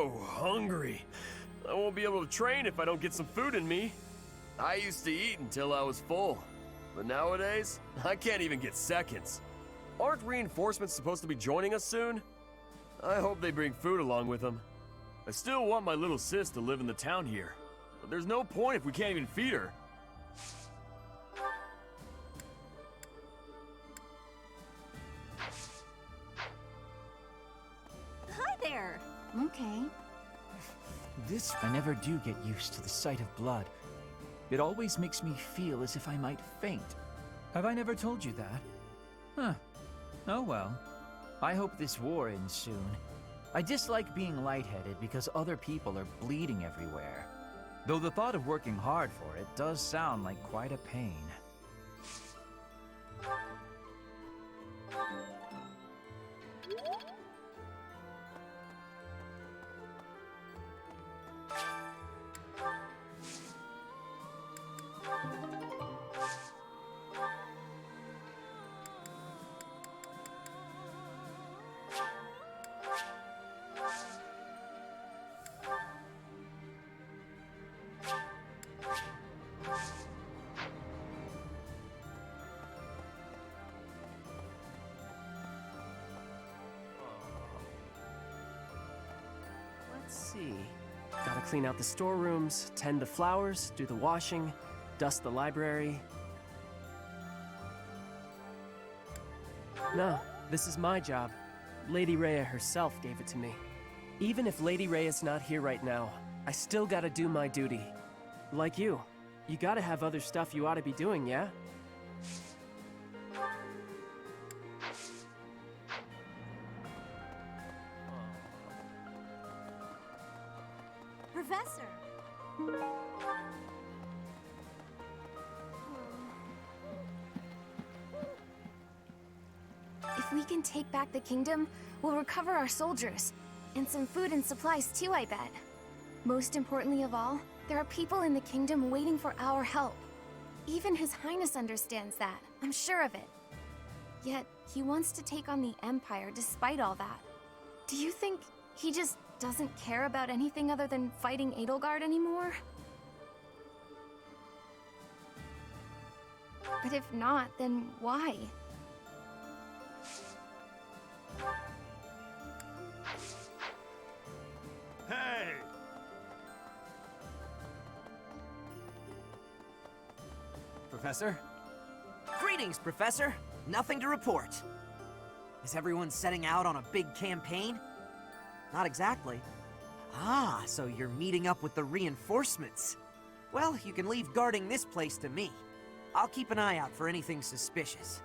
so hungry. I won't be able to train if I don't get some food in me. I used to eat until I was full, but nowadays, I can't even get seconds. Aren't reinforcements supposed to be joining us soon? I hope they bring food along with them. I still want my little sis to live in the town here, but there's no point if we can't even feed her. Hi there! Okay. I never do get used to the sight of blood. It always makes me feel as if I might faint. Have I never told you that? Huh. Oh well. I hope this war ends soon. I dislike being lightheaded because other people are bleeding everywhere. Though the thought of working hard for it does sound like quite a pain. Let's see. Gotta clean out the storerooms, tend the flowers, do the washing, dust the library. No, this is my job. Lady Rhea herself gave it to me. Even if Lady Rhea's not here right now, I still gotta do my duty. Like you gotta have other stuff you ought to be doing, yeah? Professor! If we can take back the kingdom, we'll recover our soldiers. And some food and supplies too, I bet. Most importantly of all, there are people in the kingdom waiting for our help. Even His Highness understands that, I'm sure of it. Yet, he wants to take on the Empire despite all that. Do you think he just doesn't care about anything other than fighting Edelgard anymore? But if not, then why? Hey! Professor? Greetings, Professor. Nothing to report. Is everyone setting out on a big campaign? Not exactly. Ah, so you're meeting up with the reinforcements. Well, you can leave guarding this place to me. I'll keep an eye out for anything suspicious.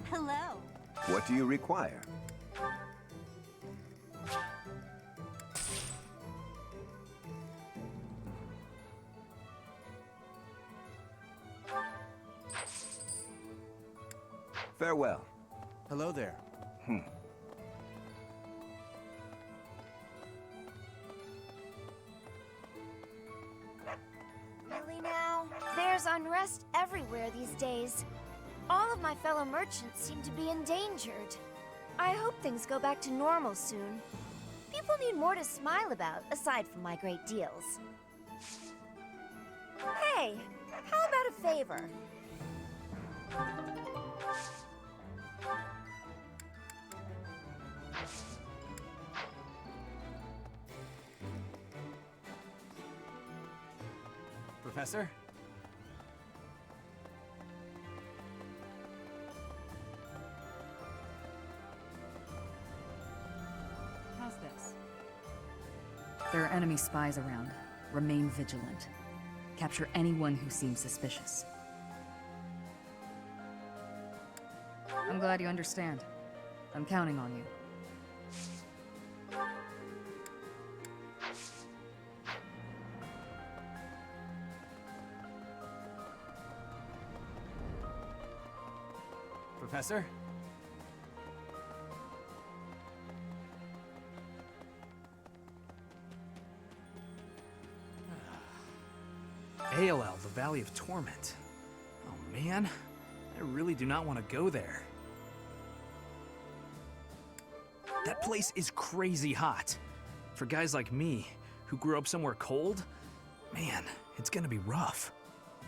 Hello. What do you require? Farewell. Hello there. Really now? There's unrest everywhere these days. All of my fellow merchants seem to be endangered. I hope things go back to normal soon. People need more to smile about, aside from my great deals. Hey, how about a favor? Professor? How's this? There are enemy spies around. Remain vigilant. Capture anyone who seems suspicious. I'm glad you understand. I'm counting on you. Professor? AOL, the Valley of Torment. Oh man, I really do not want to go there. That place is crazy hot. For guys like me, who grew up somewhere cold, man, it's gonna be rough.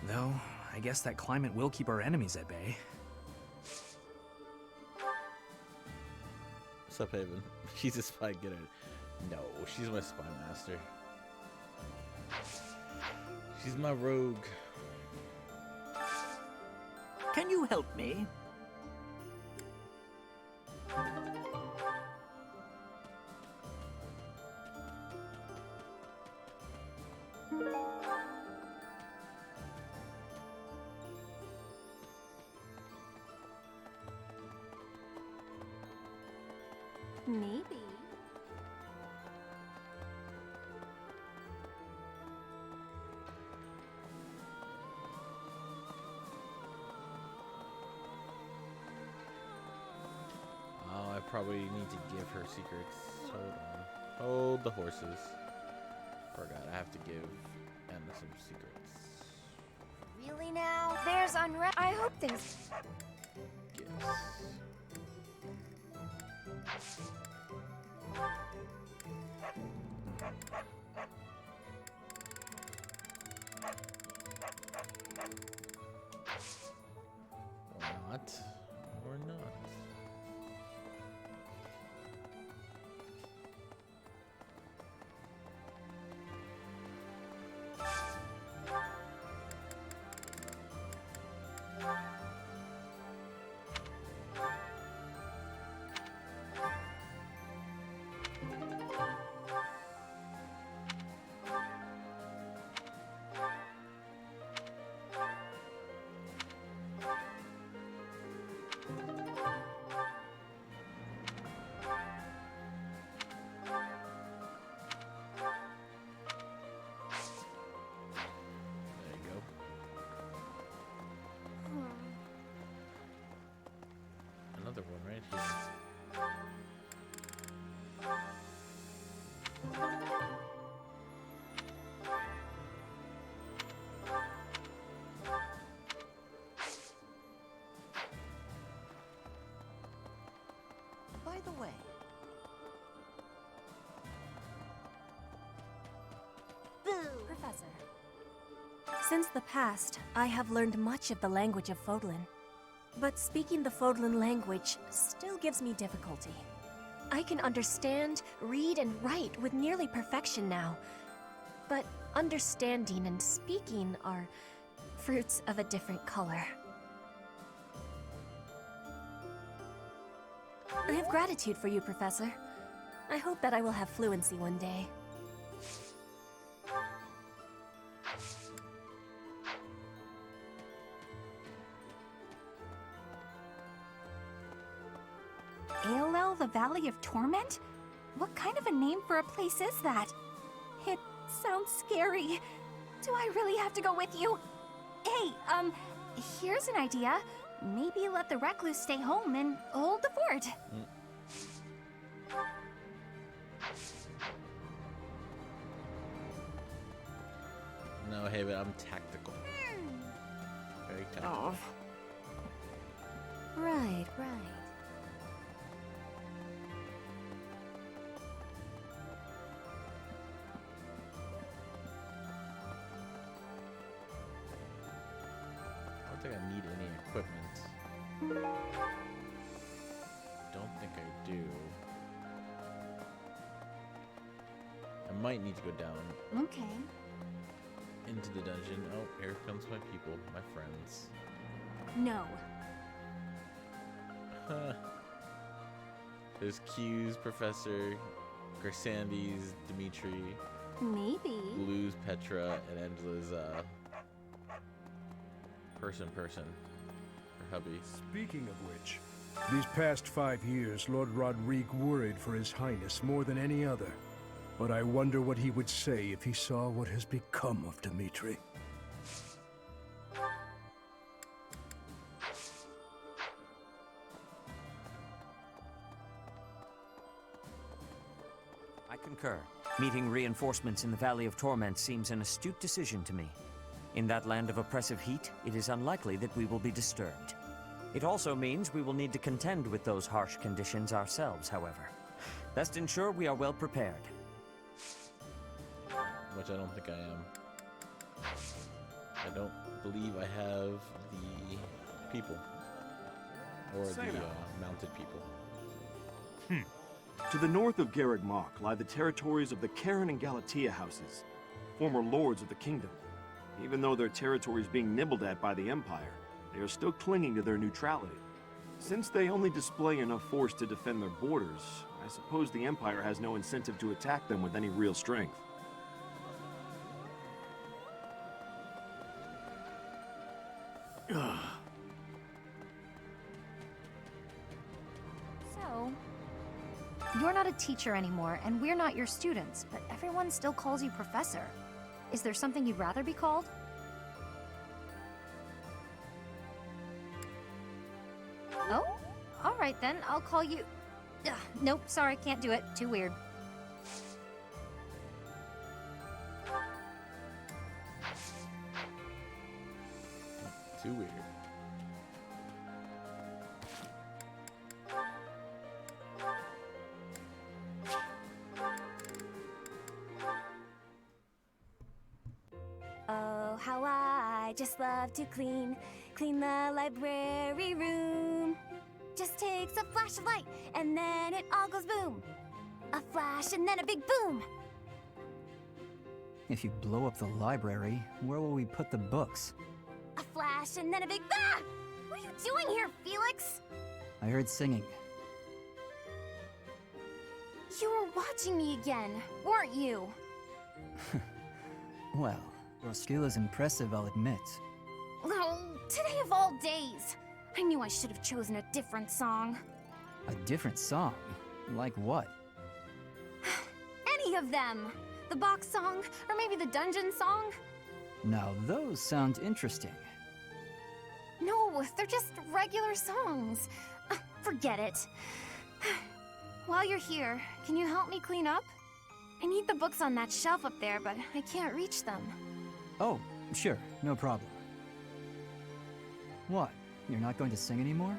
Though, I guess that climate will keep our enemies at bay. What's up, Haven? She's a spy, get it. No, she's my spy master. She's my rogue. Can you help me? Maybe. Oh, I probably need to give her secrets. Hold on. Hold the horses. Forgot, I have to give Emma some secrets. Really now? There's unrest. I hope there's. Yes. Or not. Or not. There you go. Another one right here. By the way, Professor. Since the past, I have learned much of the language of Fodlan. But speaking the Fodlan language still gives me difficulty. I can understand, read, and write with nearly perfection now. But understanding and speaking are fruits of a different color. I have gratitude for you, Professor. I hope that I will have fluency one day. ALL, the Valley of Torment? What kind of a name for a place is that? It sounds scary. Do I really have to go with you? Hey, here's an idea. Maybe let the recluse stay home and hold the fort. No, Haven, I'm tactical. Very tactical. Oh. Right, right. I don't think I need any equipment. Don't think I do. I might need to go down Okay. into the dungeon. Oh, here comes my people, my friends. No. Huh. There's Q's, Professor, Grissambi's, Dimitri, Maybe. Blue's, Petra, and Angela's, person, her hubby. Speaking of which, these past 5 years, Lord Rodrigue worried for His Highness more than any other. But I wonder what he would say if he saw what has become of Dimitri. I concur. Meeting reinforcements in the Valley of Torment seems an astute decision to me. In that land of oppressive heat, it is unlikely that we will be disturbed. It also means we will need to contend with those harsh conditions ourselves, however. Best ensure we are well prepared. Which I don't think I am. I don't believe I have the people. Or the mounted people. To the north of Garreg Mach lie the territories of the Karen and Galatea houses, former lords of the kingdom. Even though their territory is being nibbled at by the Empire, they are still clinging to their neutrality. Since they only display enough force to defend their borders, I suppose the Empire has no incentive to attack them with any real strength. So, you're not a teacher anymore, and we're not your students, but everyone still calls you Professor. Is there something you'd rather be called? Oh? Alright then, I'll call you... Nope, sorry, can't do it. Too weird. Too weird. Oh, how I just love to clean the library room. Just takes a flash of light, and then it all goes boom. A flash, and then a big boom. If you blow up the library, where will we put the books? A flash, and then a big ah! What are you doing here, Felix? I heard singing. You were watching me again, weren't you? Well, your skill is impressive, I'll admit. Oh, today of all days. I knew I should have chosen a different song. A different song? Like what? Any of them. The box song, or maybe the dungeon song. Now those sound interesting. No, they're just regular songs. Forget it. While you're here, can you help me clean up? I need the books on that shelf up there, but I can't reach them. Oh, sure, no problem. What? You're not going to sing anymore?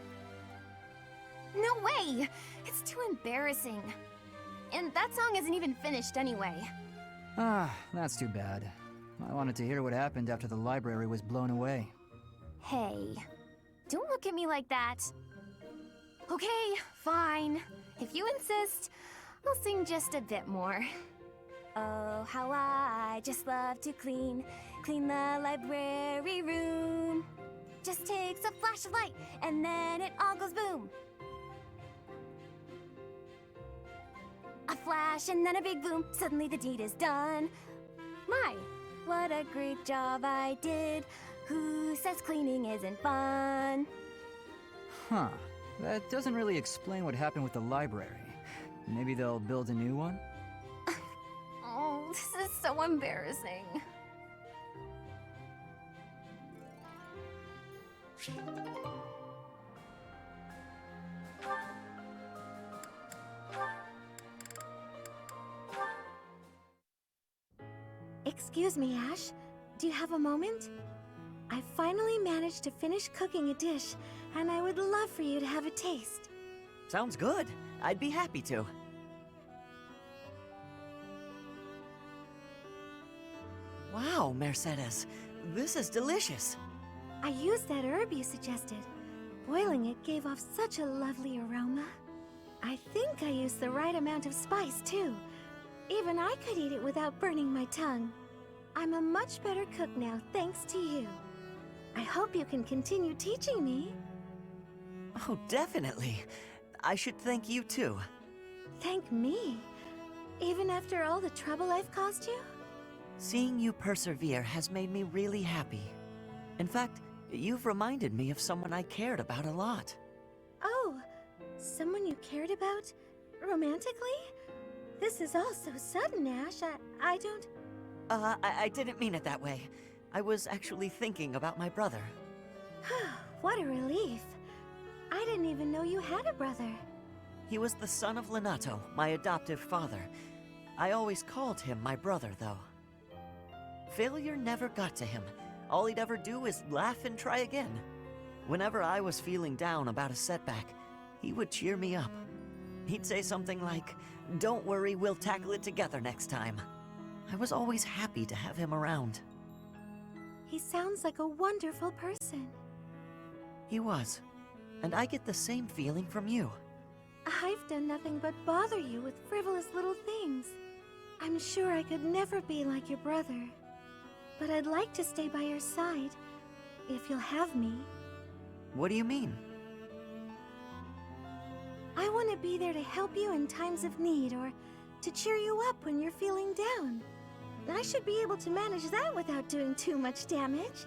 No way! It's too embarrassing. And that song isn't even finished anyway. Ah, that's too bad. I wanted to hear what happened after the library was blown away. Hey, don't look at me like that. Okay, fine. If you insist, I'll sing just a bit more. Oh, how I just love to clean the library room. Just takes a flash of light, and then it all goes boom. A flash, and then a big boom. Suddenly the deed is done. My, what a great job I did. Who says cleaning isn't fun? Huh. That doesn't really explain what happened with the library. Maybe they'll build a new one? Oh, this is so embarrassing. Excuse me, Ash. Do you have a moment? I finally managed to finish cooking a dish, and I would love for you to have a taste. Sounds good. I'd be happy to. Wow, Mercedes. This is delicious. I used that herb you suggested. Boiling it gave off such a lovely aroma. I think I used the right amount of spice, too. Even I could eat it without burning my tongue. I'm a much better cook now, thanks to you. I hope you can continue teaching me. Oh, definitely. I should thank you too. Thank me? Even after all the trouble I've caused you? Seeing you persevere has made me really happy. In fact, you've reminded me of someone I cared about a lot. Oh, someone you cared about? Romantically? This is all so sudden, Ash. I don't... I didn't mean it that way. I was actually thinking about my brother. What a relief. I didn't even know you had a brother. He was the son of Lenato, my adoptive father. I always called him my brother, though. Failure never got to him. All he'd ever do is laugh and try again. Whenever I was feeling down about a setback, he would cheer me up. He'd say something like, "Don't worry, we'll tackle it together next time." I was always happy to have him around. He sounds like a wonderful person. He was. And I get the same feeling from you. I've done nothing but bother you with frivolous little things. I'm sure I could never be like your brother. But I'd like to stay by your side, if you'll have me. What do you mean? I want to be there to help you in times of need, or to cheer you up when you're feeling down. I should be able to manage that without doing too much damage.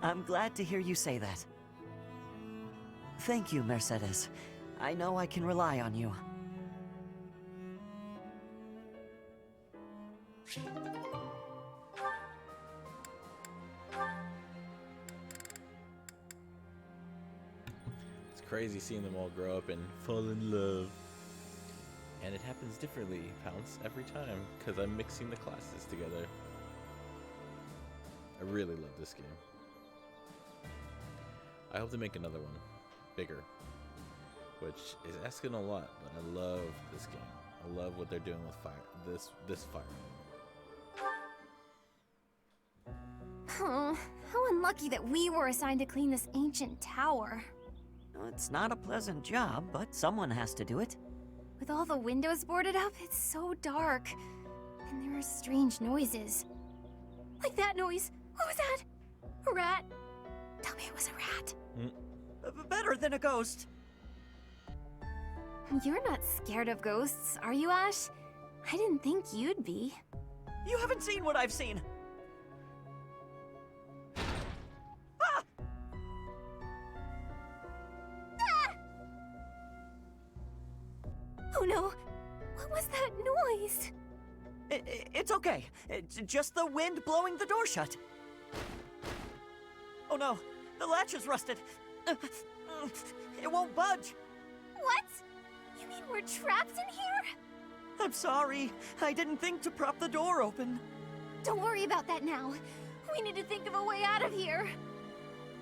I'm glad to hear you say that. Thank you, Mercedes. I know I can rely on you. It's crazy seeing them all grow up and fall in love. And it happens differently, Pounce, every time, because I'm mixing the classes together. I really love this game. I hope to make another one, bigger, which is asking a lot, but I love this game. I love what they're doing with this Fire Emblem. Oh, how unlucky that we were assigned to clean this ancient tower. It's not a pleasant job, but someone has to do it. With all the windows boarded up, it's so dark. And there are strange noises. Like that noise. What was that? A rat? Tell me it was a rat. Better than a ghost. You're not scared of ghosts, are you, Ash? I didn't think you'd be. You haven't seen what I've seen. Ah! Oh no! What was that noise? It's okay. It's just the wind blowing the door shut. Oh no, the latch is rusted. It won't budge. What? You mean we're trapped in here? I'm sorry. I didn't think to prop the door open. Don't worry about that now. We need to think of a way out of here.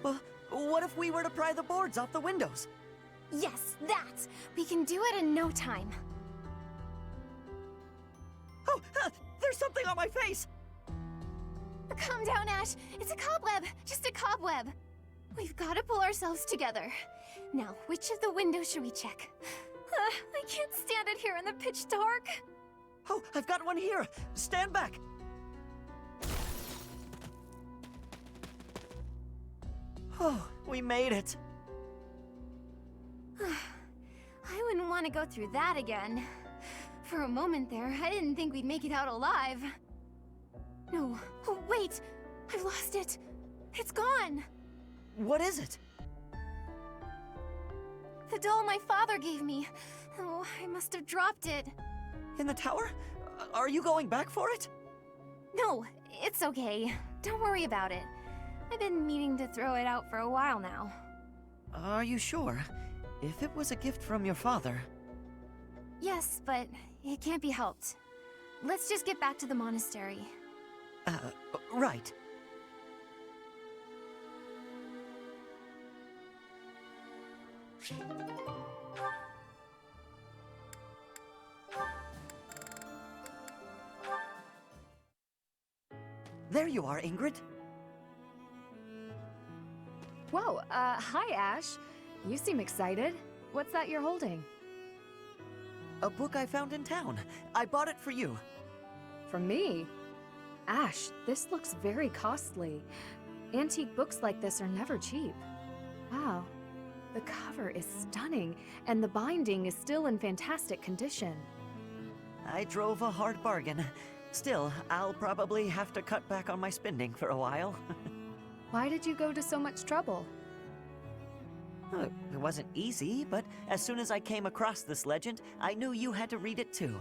Well, what if we were to pry the boards off the windows? Yes, that! We can do it in no time. Oh, there's something on my face! Calm down, Ash. It's a cobweb. Just a cobweb. We've got to pull ourselves together. Now, which of the windows should we check? I can't stand it here in the pitch dark. Oh, I've got one here. Stand back. Oh, we made it. I wouldn't want to go through that again. For a moment there, I didn't think we'd make it out alive. No. Oh, wait! I've lost it. It's gone. What is it? The doll my father gave me. Oh, I must have dropped it. In the tower? Are you going back for it? No, it's okay. Don't worry about it. I've been meaning to throw it out for a while now. Are you sure? If it was a gift from your father... Yes, but it can't be helped. Let's just get back to the monastery. Right. There you are, Ingrid. Whoa, hi, Ash. You seem excited. What's that you're holding? A book I found in town. I bought it for you. For me? Ash, this looks very costly. Antique books like this are never cheap. Wow. The cover is stunning, and the binding is still in fantastic condition. I drove a hard bargain. Still, I'll probably have to cut back on my spending for a while. Why did you go to so much trouble? It wasn't easy, but as soon as I came across this legend, I knew you had to read it too.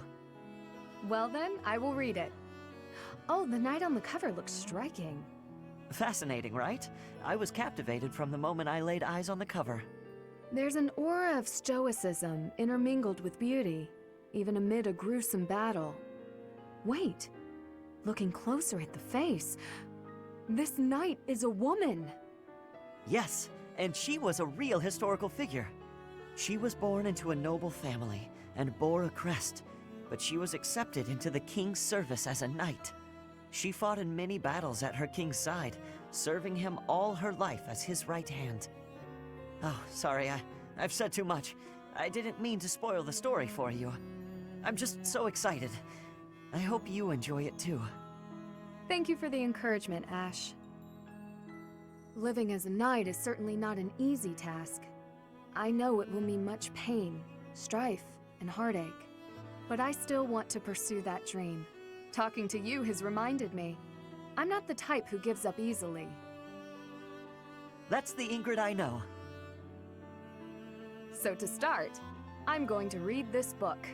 Well then, I will read it. Oh, the knight on the cover looks striking. Fascinating, right? I was captivated from the moment I laid eyes on the cover. There's an aura of stoicism intermingled with beauty, even amid a gruesome battle. Wait, looking closer at the face, this knight is a woman. Yes, And she was a real historical figure. She was born into a noble family and bore a crest, but she was accepted into the king's service as a knight. She fought in many battles at her king's side, serving him all her life as his right hand. Oh, sorry, I've said too much. I didn't mean to spoil the story for you. I'm just so excited. I hope you enjoy it too. Thank you for the encouragement, Ash. Living as a knight is certainly not an easy task. I know it will mean much pain, strife, and heartache. But I still want to pursue that dream. Talking to you has reminded me. I'm not the type who gives up easily. That's the Ingrid I know. So to start, I'm going to read this book.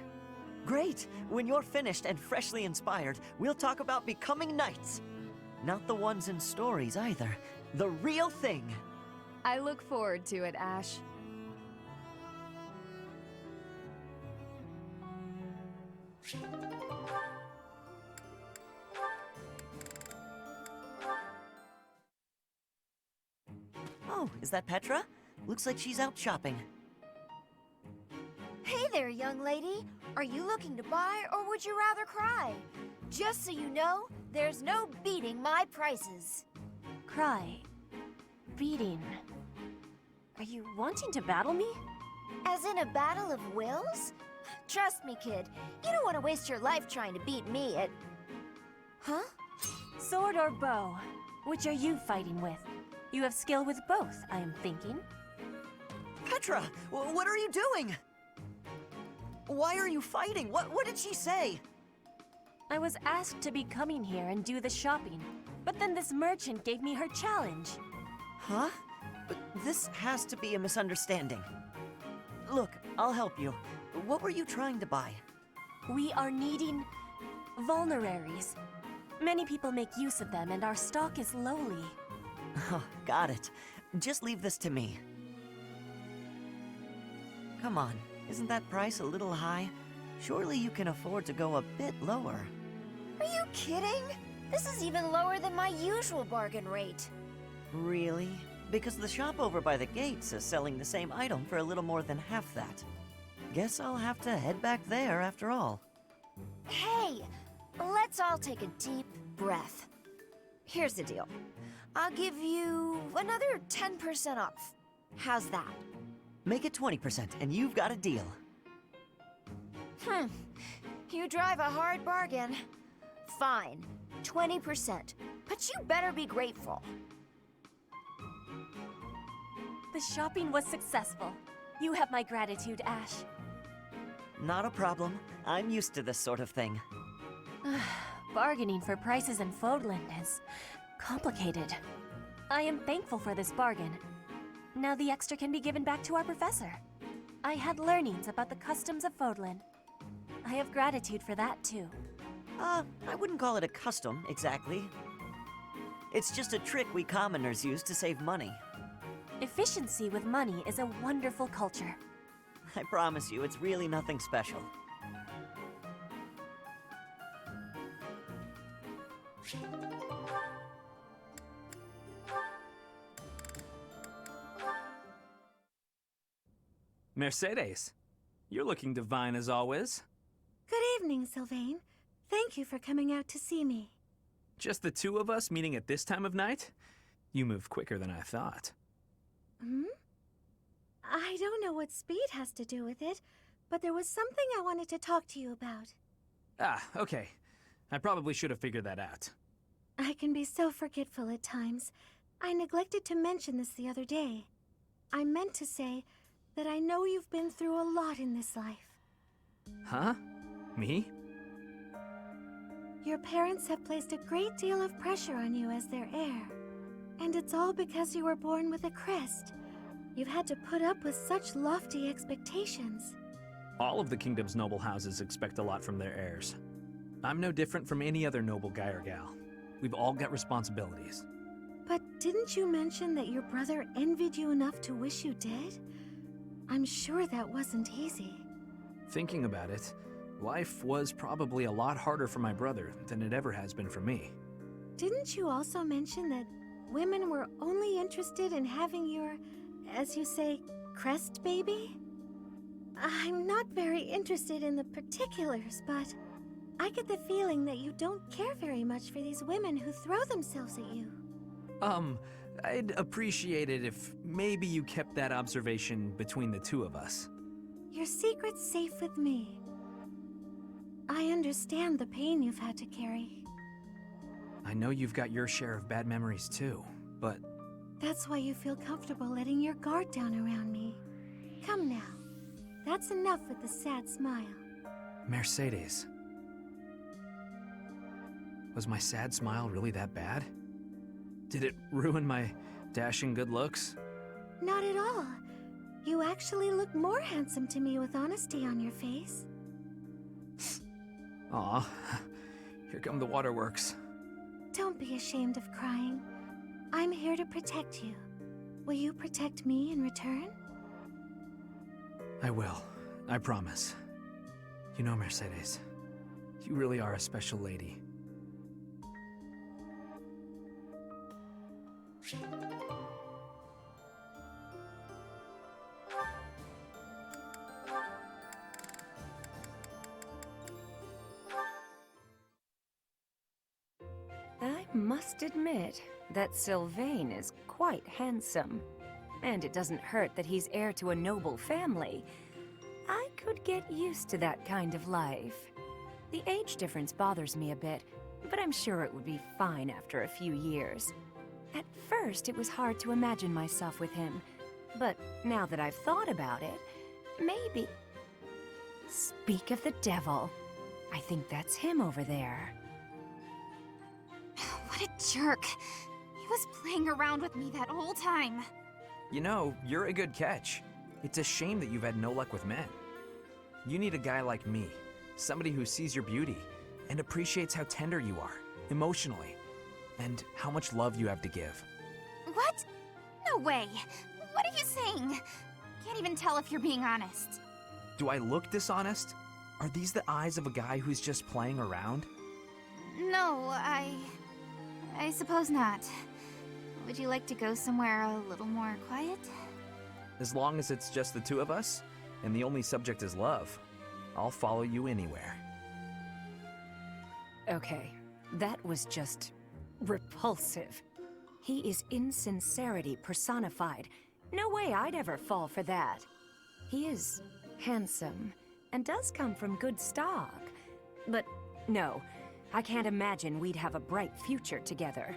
Great! When you're finished and freshly inspired, we'll talk about becoming knights. Not the ones in stories either. The real thing. I look forward to it, Ash. Oh, is that Petra? Looks like she's out shopping. Hey there, young lady. Are you looking to buy, or would you rather cry? Just so you know, there's no beating my prices. Cry. Beating. Are you wanting to battle me? As in a battle of wills? Trust me, kid. You don't want to waste your life trying to beat me at... Huh? Sword or bow? Which are you fighting with? You have skill with both, I am thinking. Petra! What are you doing? Why are you fighting? What did she say? I was asked to be coming here and do the shopping, but then this merchant gave me her challenge. Huh? But this has to be a misunderstanding. Look, I'll help you. What were you trying to buy? We are needing vulneraries. Many people make use of them, and our stock is lowly. Oh, got it. Just leave this to me. Come on, isn't that price a little high? Surely you can afford to go a bit lower. Are you kidding? This is even lower than my usual bargain rate. Really? Because the shop over by the gates is selling the same item for a little more than half that. Guess I'll have to head back there after all. Hey, let's all take a deep breath. Here's the deal. I'll give you another 10% off. How's that? Make it 20% and you've got a deal. You drive a hard bargain. Fine, 20%. But you better be grateful. The shopping was successful. You have my gratitude, Ash. Not a problem. I'm used to this sort of thing. Bargaining for prices in Fodlan is complicated. I am thankful for this bargain. Now the extra can be given back to our professor. I had learnings about the customs of Fodlan. I have gratitude for that too. I wouldn't call it a custom, exactly. It's just a trick we commoners use to save money. Efficiency with money is a wonderful culture. I promise you, it's really nothing special. Mercedes, you're looking divine as always. Good evening, Sylvain. Thank you for coming out to see me. Just the two of us meeting at this time of night? You move quicker than I thought. I don't know what speed has to do with it, but there was something I wanted to talk to you about. Ah, okay. I probably should have figured that out. I can be so forgetful at times. I neglected to mention this the other day. I meant to say that I know you've been through a lot in this life. Huh? Me? Your parents have placed a great deal of pressure on you as their heir. And it's all because you were born with a crest. You've had to put up with such lofty expectations. All of the kingdom's noble houses expect a lot from their heirs. I'm no different from any other noble guy or gal. We've all got responsibilities. But didn't you mention that your brother envied you enough to wish you did? I'm sure that wasn't easy. Thinking about it, life was probably a lot harder for my brother than it ever has been for me. Didn't you also mention that women were only interested in having your as you say, crest baby? I'm not very interested in the particulars, but I get the feeling that you don't care very much for these women who throw themselves at you. I'd appreciate it if maybe you kept that observation between the two of us. Your secret's safe with me. I understand the pain you've had to carry. I know you've got your share of bad memories too, but... That's why you feel comfortable letting your guard down around me. Come now. That's enough with the sad smile. Mercedes. Was my sad smile really that bad? Did it ruin my dashing good looks? Not at all. You actually look more handsome to me with honesty on your face. Aw, here come the waterworks. Don't be ashamed of crying. I'm here to protect you. Will you protect me in return? I will. I promise. You know, Mercedes, you really are a special lady. I must admit that Sylvain is quite handsome. And it doesn't hurt that he's heir to a noble family. I could get used to that kind of life. The age difference bothers me a bit, but I'm sure it would be fine after a few years. At first, it was hard to imagine myself with him, but now that I've thought about it, maybe... Speak of the devil. I think that's him over there. What a jerk. He was playing around with me that whole time. You know, you're a good catch. It's a shame that you've had no luck with men. You need a guy like me, somebody who sees your beauty and appreciates how tender you are, emotionally, and how much love you have to give. What? No way. What are you saying? Can't even tell if you're being honest. Do I look dishonest? Are these the eyes of a guy who's just playing around? No, I suppose not. Would you like to go somewhere a little more quiet? As long as it's just the two of us, and the only subject is love, I'll follow you anywhere. Okay, that was just repulsive. He is insincerity personified. No way I'd ever fall for that. He is handsome and does come from good stock. But no, I can't imagine we'd have a bright future together.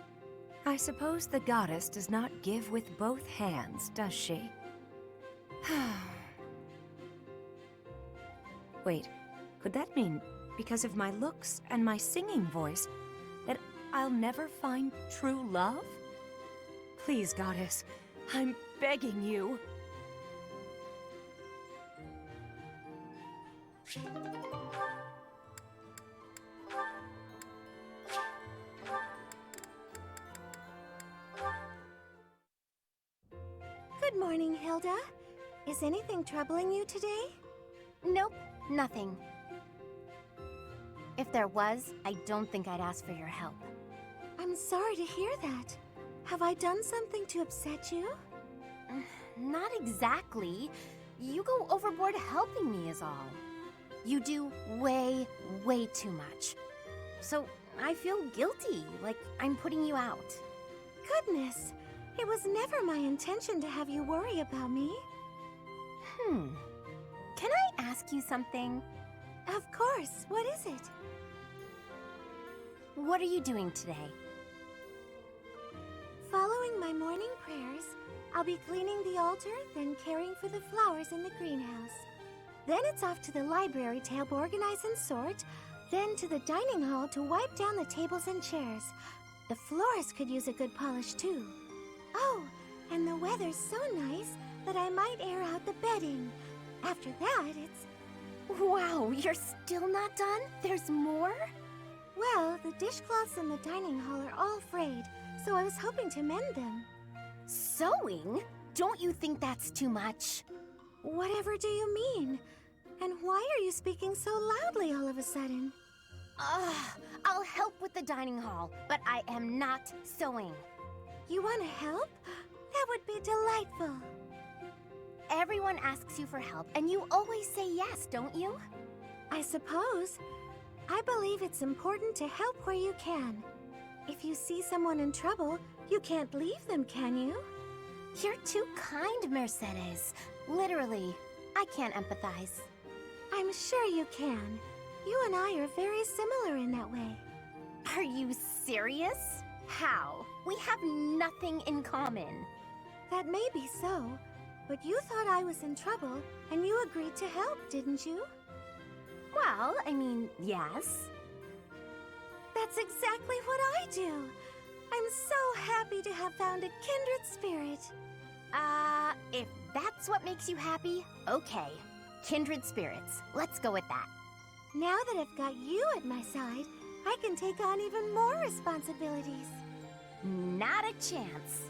I suppose the goddess does not give with both hands, does she? Wait, could that mean because of my looks and my singing voice that I'll never find true love? Please, goddess, I'm begging you. Good morning, Hilda. Is anything troubling you today? Nope, nothing. If there was, I don't think I'd ask for your help. I'm sorry to hear that. Have I done something to upset you? Not exactly. You go overboard helping me is all. You do way, way too much. So I feel guilty, like I'm putting you out. Goodness, it was never my intention to have you worry about me. Can I ask you something? Of course, what is it? What are you doing today? Following my morning prayers, I'll be cleaning the altar, then caring for the flowers in the greenhouse. Then it's off to the library to help organize and sort, then to the dining hall to wipe down the tables and chairs. The floors could use a good polish too. Oh, and the weather's so nice that I might air out the bedding. After that, it's... Wow, you're still not done? There's more? Well, the dishcloths in the dining hall are all frayed, so I was hoping to mend them. Sewing? Don't you think that's too much? Whatever do you mean? And why are you speaking so loudly all of a sudden? I'll help with the dining hall, but I am not sewing. You want to help? That would be delightful. Everyone asks you for help, and you always say yes, don't you? I suppose. I believe it's important to help where you can. If you see someone in trouble, you can't leave them, can you? You're too kind, Mercedes. Literally, I can't empathize. I'm sure you can. You and I are very similar in that way. Are you serious? How? We have nothing in common. That may be so, but you thought I was in trouble, and you agreed to help, didn't you? Well, I mean, yes. That's exactly what I do. I'm so happy to have found a kindred spirit. If that's what makes you happy, okay. Kindred spirits. Let's go with that. Now that I've got you at my side, I can take on even more responsibilities. Not a chance.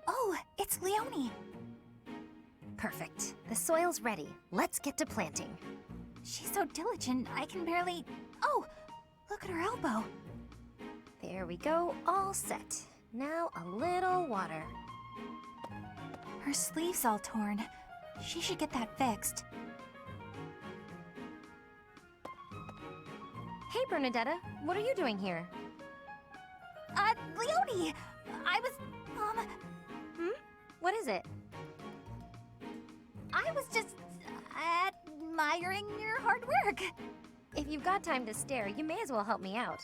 Oh, it's Leonie. Perfect. The soil's ready. Let's get to planting. She's so diligent, I can barely... Oh, look at her elbow. There we go, all set. Now a little water. Her sleeve's all torn. She should get that fixed. Hey, Bernadetta, what are you doing here? Leonie! I was, What is it? I was just admiring your hard work. If you've got time to stare, you may as well help me out.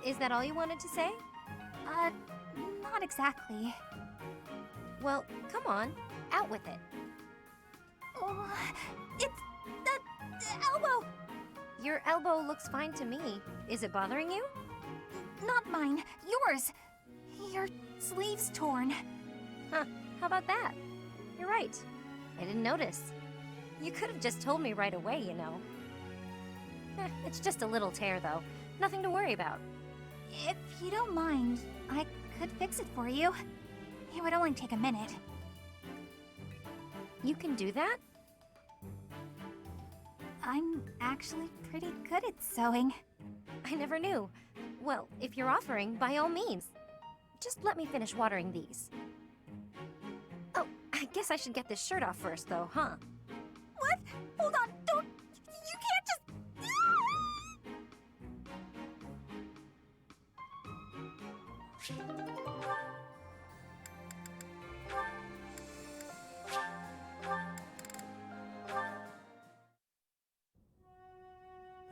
Is that all you wanted to say? Not exactly. Well, come on, out with it. Oh, it's the elbow! Your elbow looks fine to me. Is it bothering you? Not mine, yours. Your sleeve's torn. Huh, how about that? You're right. I didn't notice. You could have just told me right away, you know. It's just a little tear, though. Nothing to worry about. If you don't mind, I could fix it for you. It would only take a minute. You can do that? I'm actually pretty good at sewing. I never knew. Well, if you're offering, by all means. Just let me finish watering these. Oh, I guess I should get this shirt off first, though, huh? What? Hold on, don't... You can't just...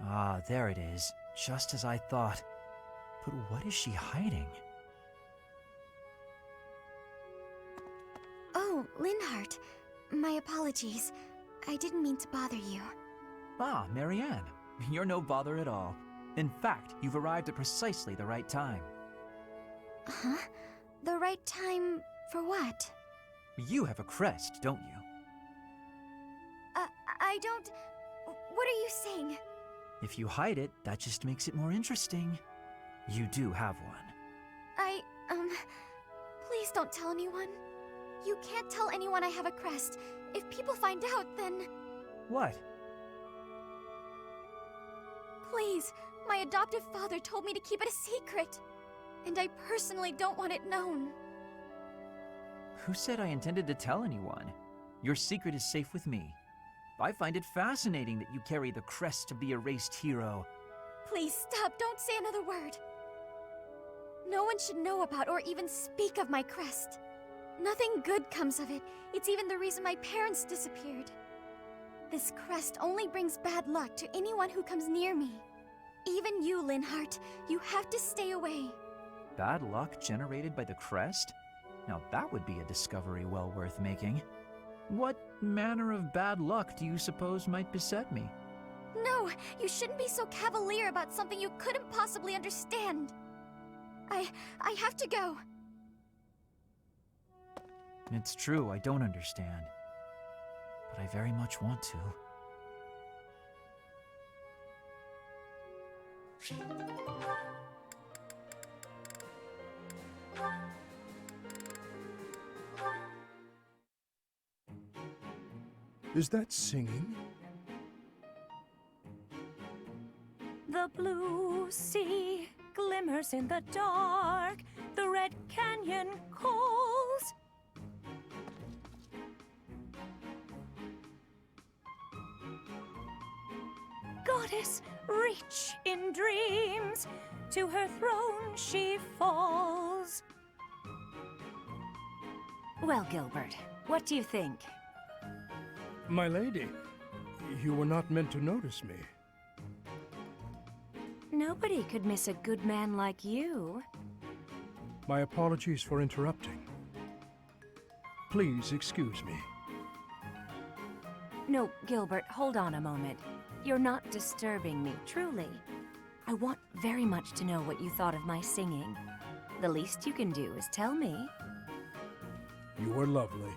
Ah, there it is. Just as I thought. But what is she hiding? Oh, Linhardt. My apologies. I didn't mean to bother you. Ah, Marianne. You're no bother at all. In fact, you've arrived at precisely the right time. Huh? The right time for what? You have a crest, don't you? I don't... What are you saying? If you hide it, that just makes it more interesting. You do have one. Please don't tell anyone. You can't tell anyone I have a crest. If people find out, then... What? Please, my adoptive father told me to keep it a secret. And I personally don't want it known. Who said I intended to tell anyone? Your secret is safe with me. I find it fascinating that you carry the crest of the erased hero. Please stop, don't say another word. No one should know about or even speak of my crest. Nothing good comes of it. It's even the reason my parents disappeared. This crest only brings bad luck to anyone who comes near me. Even you, Linhardt, you have to stay away. Bad luck generated by the crest? Now that would be a discovery well worth making. What manner of bad luck do you suppose might beset me? No, you shouldn't be so cavalier about something you couldn't possibly understand. I have to go. It's true, I don't understand. But I very much want to. Is that singing? The blue sea glimmers in the dark. The red canyon calls. Goddess, reach in dreams. To her throne she falls. Well, Gilbert, what do you think? My lady, you were not meant to notice me. Nobody could miss a good man like you. My apologies for interrupting. Please excuse me. No, Gilbert, hold on a moment. You're not disturbing me, truly. I want very much to know what you thought of my singing. The least you can do is tell me. You were lovely.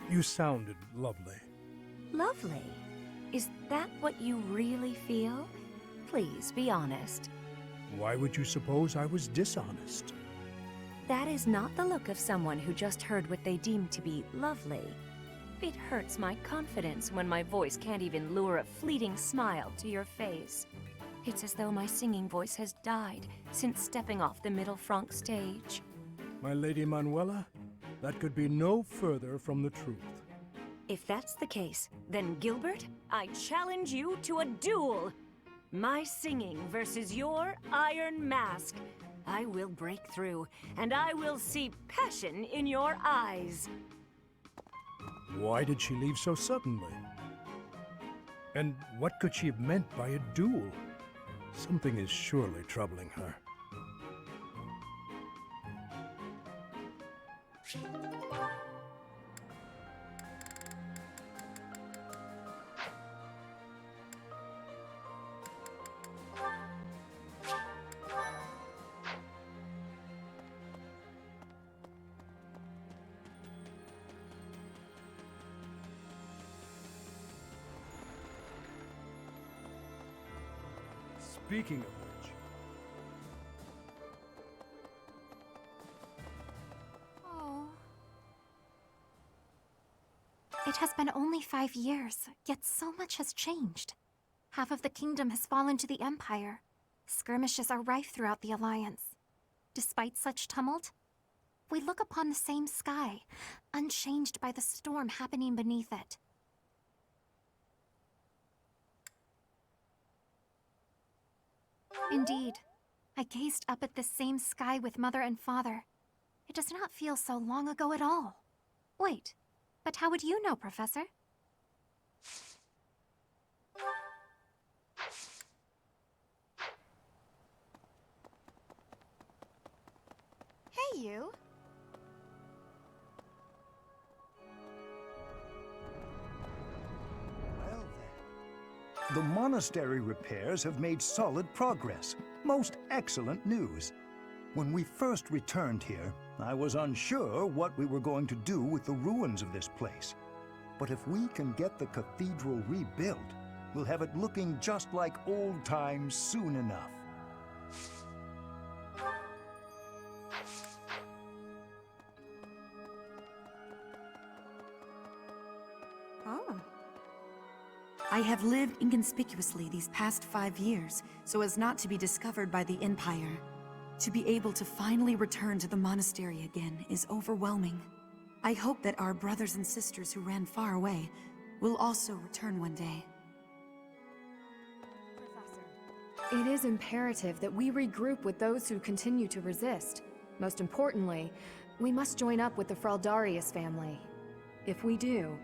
You sounded lovely. Lovely? Is that what you really feel? Please, be honest. Why would you suppose I was dishonest? That is not the look of someone who just heard what they deem to be lovely. It hurts my confidence when my voice can't even lure a fleeting smile to your face. It's as though my singing voice has died since stepping off the Middle Franc stage. My Lady Manuela, that could be no further from the truth. If that's the case, then Gilbert, I challenge you to a duel! My singing versus your iron mask. I will break through, and I will see passion in your eyes. Why did she leave so suddenly? And what could she have meant by a duel? Something is surely troubling her. Speaking of which, Oh. It has been only 5 years, yet so much has changed. Half of the kingdom has fallen to the Empire. Skirmishes are rife throughout the Alliance. Despite such tumult, we look upon the same sky, unchanged by the storm happening beneath it. Indeed, I gazed up at this same sky with Mother and Father. It does not feel so long ago at all. Wait, but how would you know, Professor? Hey, you. Well then. The monastery repairs have made solid progress. Most excellent news. When we first returned here, I was unsure what we were going to do with the ruins of this place. But if we can get the cathedral rebuilt, we'll have it looking just like old times soon enough. Oh. I have lived inconspicuously these past 5 years, so as not to be discovered by the Empire. To be able to finally return to the monastery again is overwhelming. I hope that our brothers and sisters who ran far away will also return one day. It is imperative that we regroup with those who continue to resist. Most importantly, we must join up with the Fraldarius family. If we do,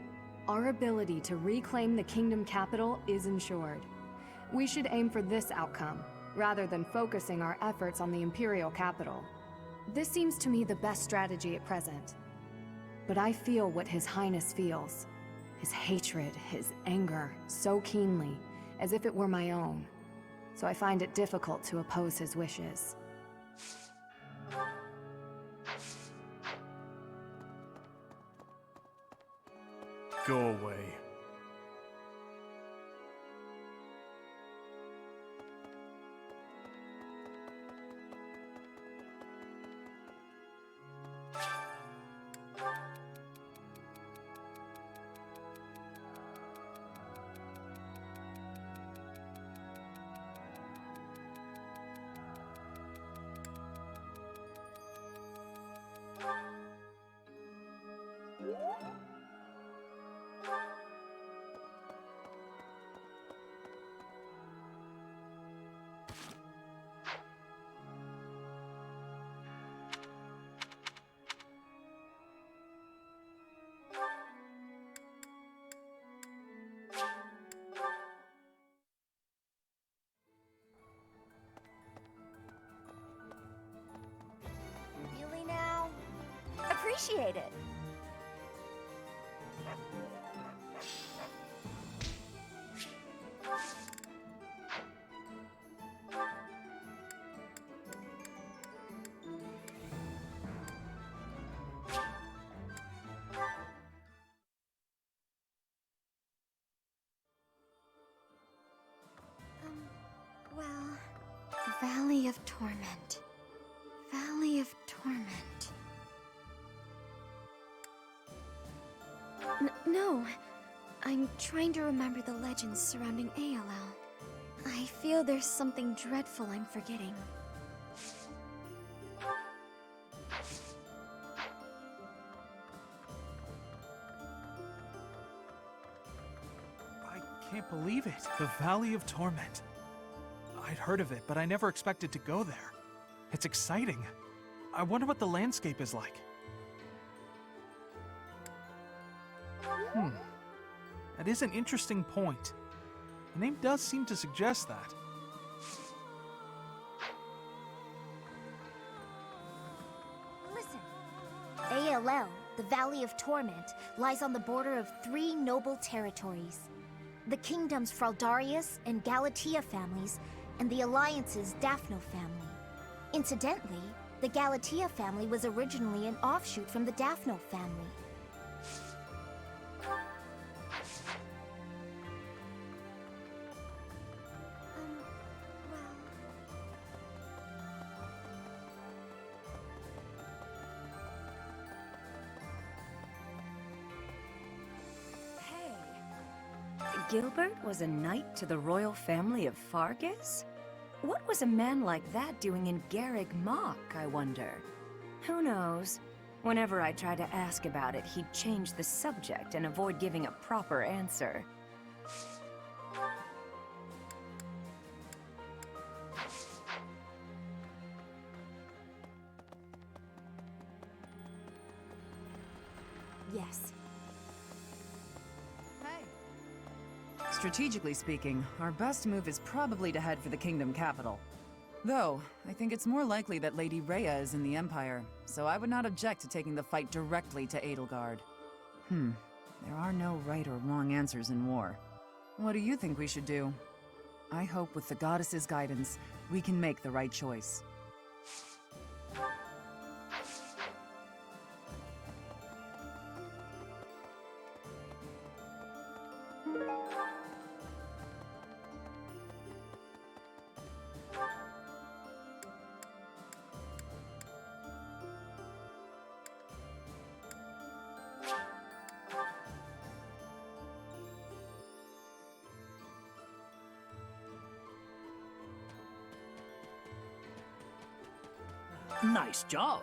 our ability to reclaim the kingdom capital is ensured. We should aim for this outcome, rather than focusing our efforts on the Imperial capital. This seems to me the best strategy at present. But I feel what His Highness feels. His hatred, his anger, so keenly, as if it were my own. So I find it difficult to oppose his wishes. Go away. Really now? Appreciate it. Well... Valley of Torment. Valley of Torment. No. I'm trying to remember the legends surrounding ALL. I feel there's something dreadful I'm forgetting. I can't believe it. The Valley of Torment. I'd heard of it, but I never expected to go there. It's exciting. I wonder what the landscape is like. That is an interesting point. The name does seem to suggest that. Listen. ALL, the Valley of Torment, lies on the border of 3 noble territories. The kingdom's Fraldarius and Galatea families, and the Alliance's Daphno family. Incidentally, the Galatea family was originally an offshoot from the Daphno family. Well... Gilbert was a knight to the royal family of Fargus? What was a man like that doing in Garreg Mach, I wonder? Who knows? Whenever I try to ask about it, he'd change the subject and avoid giving a proper answer. Yes. Strategically speaking, our best move is probably to head for the kingdom capital. Though, I think it's more likely that Lady Rhea is in the Empire, so I would not object to taking the fight directly to Edelgard. There are no right or wrong answers in war. What do you think we should do? I hope with the goddess's guidance, we can make the right choice. Nice job.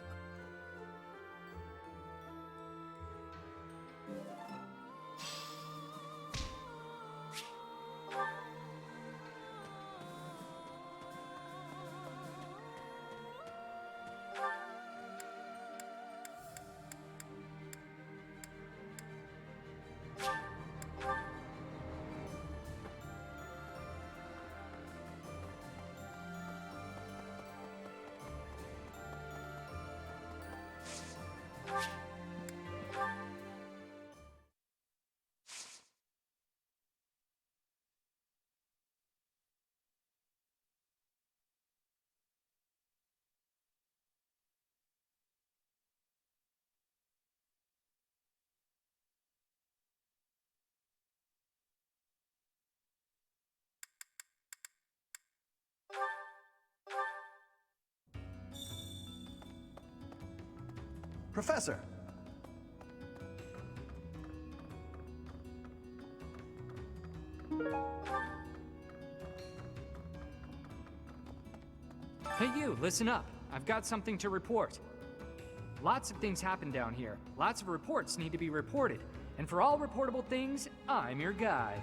Professor! Hey you, listen up. I've got something to report. Lots of things happen down here. Lots of reports need to be reported. And for all reportable things, I'm your guy.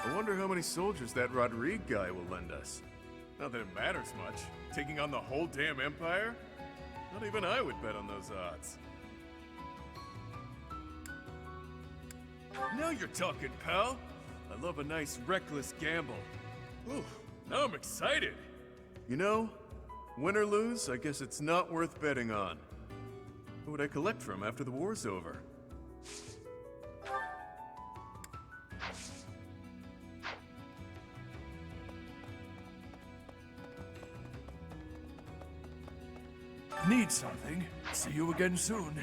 I wonder how many soldiers that Rodrigue guy will lend us. Not that it matters much. Taking on the whole damn empire? Not even I would bet on those odds. Now you're talking, pal. I love a nice reckless gamble. Ooh, now I'm excited. You know, win or lose, I guess it's not worth betting on. Who would I collect from after the war's over? Need something? See you again soon.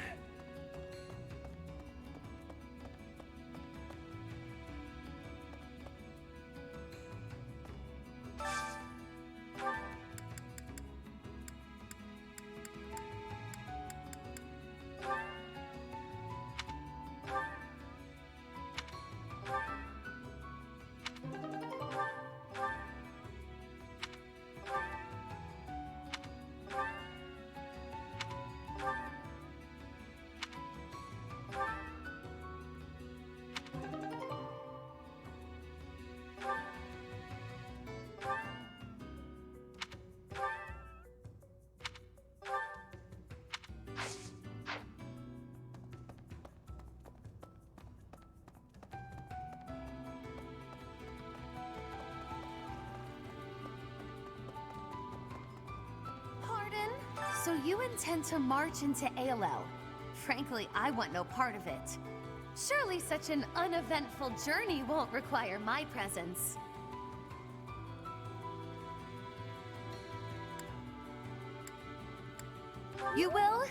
So you intend to march into ALL? Frankly, I want no part of it. Surely such an uneventful journey won't require my presence. You will?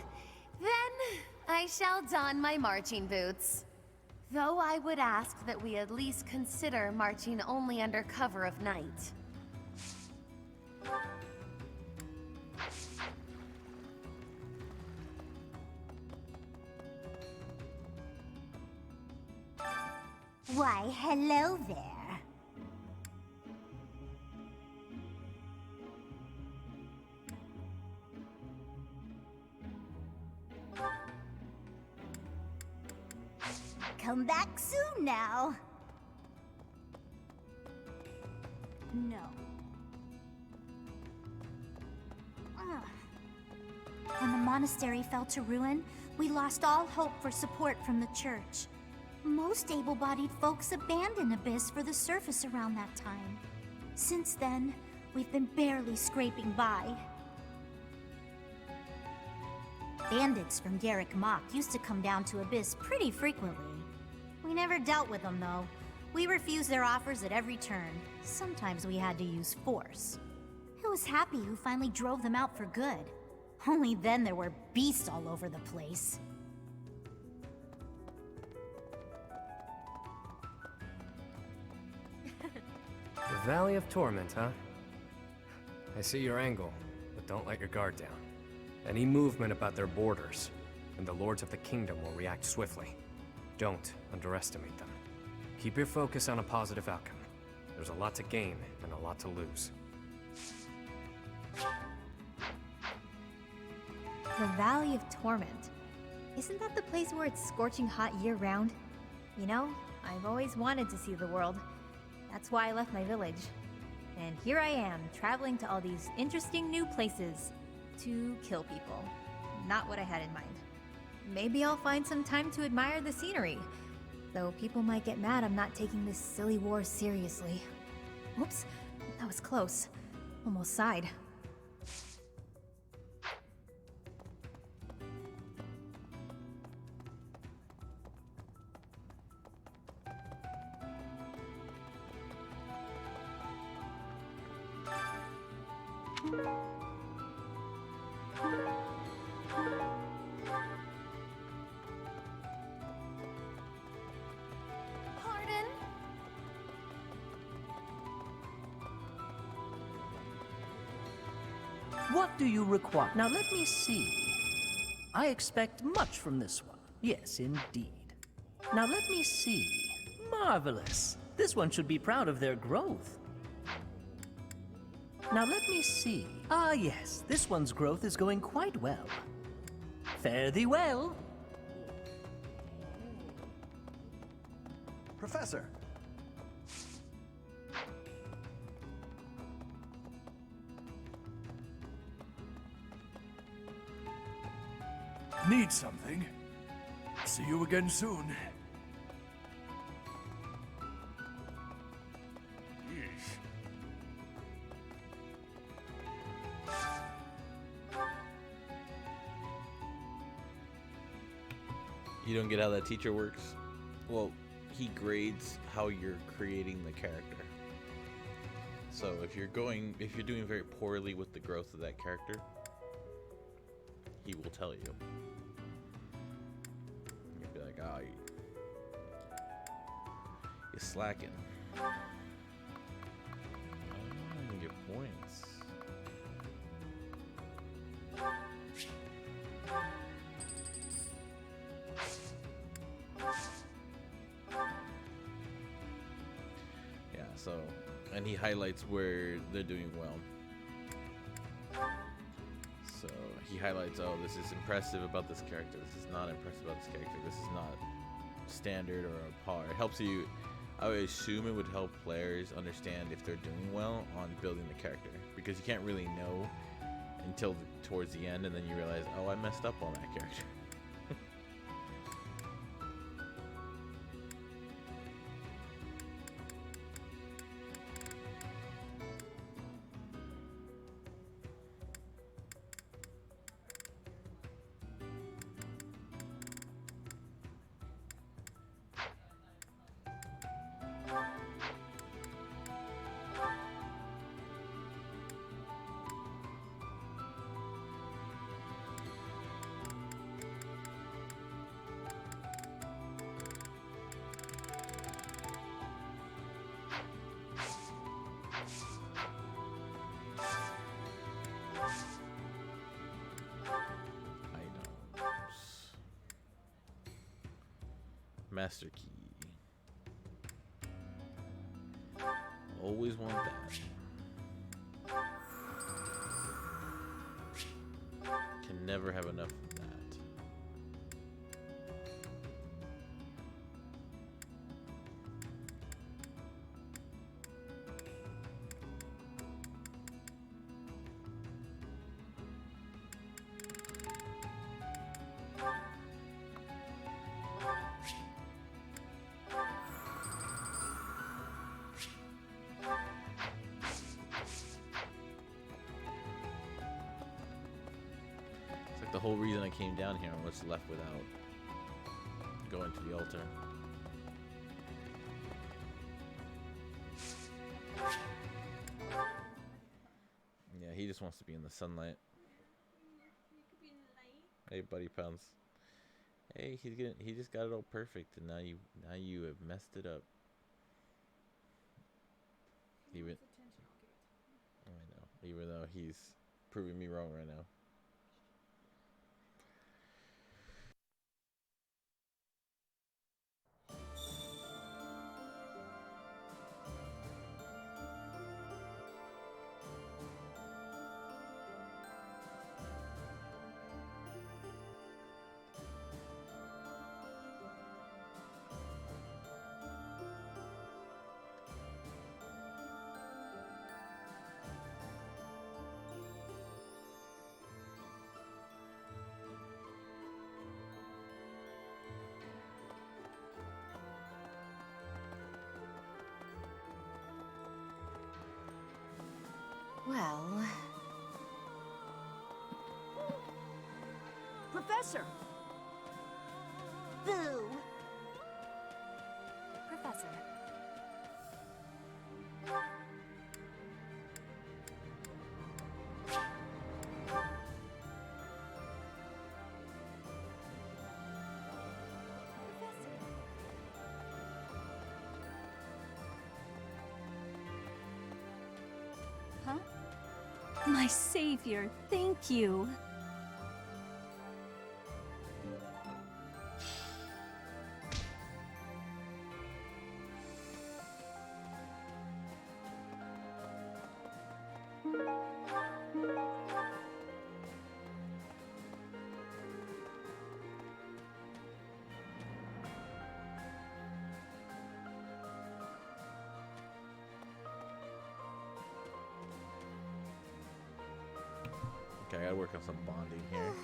Then I shall don my marching boots. Though I would ask that we at least consider marching only under cover of night. Why, hello there. Come back soon now. No. Ugh. When the monastery fell to ruin, we lost all hope for support from the church. Most able-bodied folks abandoned Abyss for the surface around that time. Since then, we've been barely scraping by. Bandits from Garrick Mock used to come down to Abyss pretty frequently. We never dealt with them, though. We refused their offers at every turn. Sometimes we had to use force. It was Happy who finally drove them out for good. Only then there were beasts all over the place. The Valley of Torment, huh? I see your angle, but don't let your guard down. Any movement about their borders, and the Lords of the Kingdom will react swiftly. Don't underestimate them. Keep your focus on a positive outcome. There's a lot to gain and a lot to lose. The Valley of Torment. Isn't that the place where it's scorching hot year-round? You know, I've always wanted to see the world. That's why I left my village. And here I am, traveling to all these interesting new places to kill people. Not what I had in mind. Maybe I'll find some time to admire the scenery. Though people might get mad I'm not taking this silly war seriously. Whoops, that was close. Almost sighed. Pardon? What do you require? Now let me see. I expect much from this one. Yes, indeed. Now let me see. Marvelous. This one should be proud of their growth. Now let me see. Ah yes, this one's growth is going quite well. Fare thee well. Professor! Need something? See you again soon. You don't get how that teacher works? Well, he grades how you're creating the character. So if you're doing very poorly with the growth of that character, he will tell you. You'll be like, oh, you're slacking. Oh, you get points. Yeah, so, and he highlights where they're doing well. So he highlights, oh, this is impressive about this character. This is not impressive about this character. This is not standard or a par. It helps you. I would assume it would help players understand if they're doing well on building the character, because you can't really know until towards the end, and then you realize, oh, I messed up on that character. Master key. Always want that. Can never have enough of that. The whole reason I came down here and was left without going to the altar. Yeah, he just wants to be in the sunlight. Hey, Buddy Pounds. Hey, he just got it all perfect, and now you have messed it up. Even I know, even though he's proving me wrong right now. Well... Professor! Boo! Professor. Huh? My savior, thank you. Okay, I gotta work on some bonding here.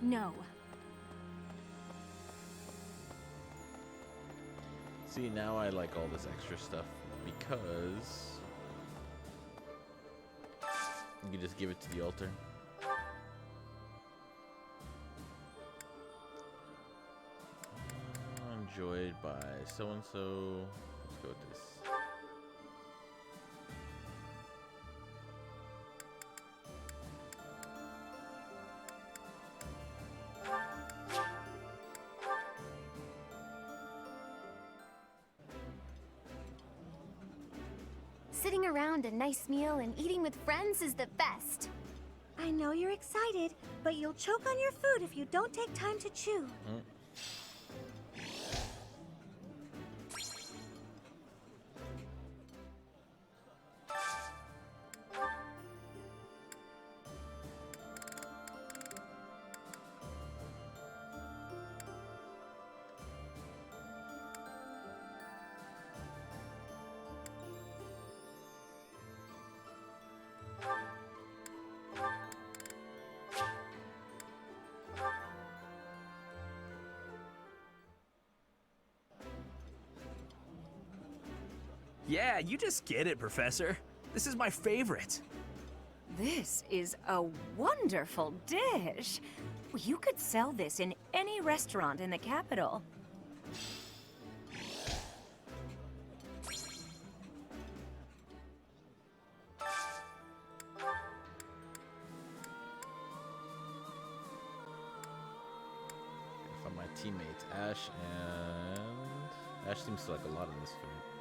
No. See, now I like all this extra stuff because you can just give it to the altar. Enjoyed by so and so. Let's go with this. Sitting around a nice meal and eating with friends is the best. I know you're excited, but you'll choke on your food if you don't take time to chew. Yeah, you just get it, Professor. This is my favorite. This is a wonderful dish. You could sell this in any restaurant in the capital. From my teammates, Ash seems to like a lot of this food.